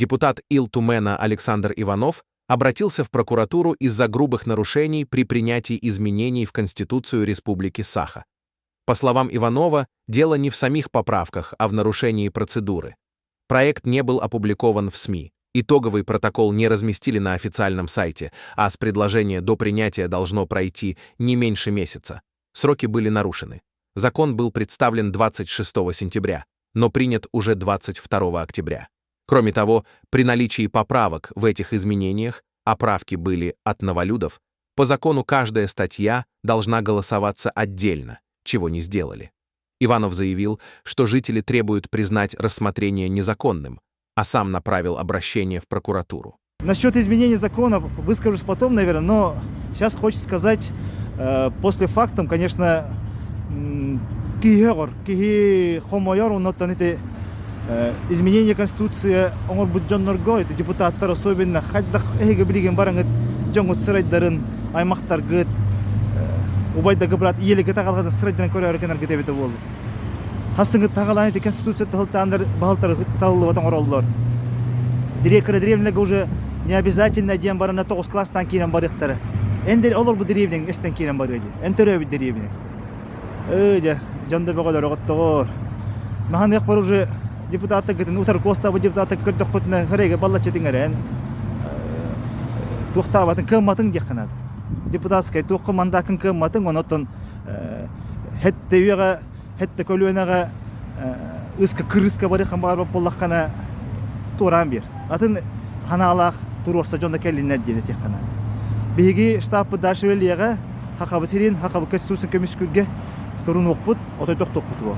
Депутат Ил-Тумена Александр Иванов обратился в прокуратуру из-за грубых нарушений при принятии изменений в Конституцию Республики Саха. По словам Иванова, дело не в самих поправках, а в нарушении процедуры. Проект не был опубликован в СМИ. Итоговый протокол не разместили на официальном сайте, а с предложения до принятия должно пройти не меньше месяца. Сроки были нарушены. Закон был представлен 26 сентября, но принят уже 22 октября. Кроме того, при наличии поправок в этих изменениях, а правки были от новолюдов, по закону каждая статья должна голосоваться отдельно, чего не сделали. Иванов заявил, что жители требуют признать рассмотрение незаконным, а сам направил обращение в прокуратуру. Насчет изменения закона выскажусь потом, наверное, но сейчас хочется сказать, после фактум, конечно, изменение Конституции, он будет Джоннорго, это депутаттар особенно, хаддах эге билеген бараңыт, жоңут сырайдарын, аймактаргыт, убайдагы брат, иелеге тағалғадан сырайдарын көрі әрекенер кетебеті болды. Хасыңы тағаланы Конституция тағылтандар, бағылтары тағылы ватан оралдылар. Древнелігі уже не обязательно дем барына 9 класстан кейінен барықтары. Әндер олар бұл деревнен әстен кейінен барыды. Әнтөрі өбі деревнен. Жанды бәғалар оғыттығыр. Маған еқ бар уже депутаты гытын утар коста бу депутаты көрдө котуна хереге баллачы тиңерен туктабатын кымматын деканат депутатская тукманда кымматын онотон хеттеюга хетте көлүнага ыска кырыска бары камбар боллакана туран бир атын ханалах турорса жонда келинне деди текана биги штабы дашвелига хакабы терин хакабы конституция комиссияга турун окпут отой токтоп куту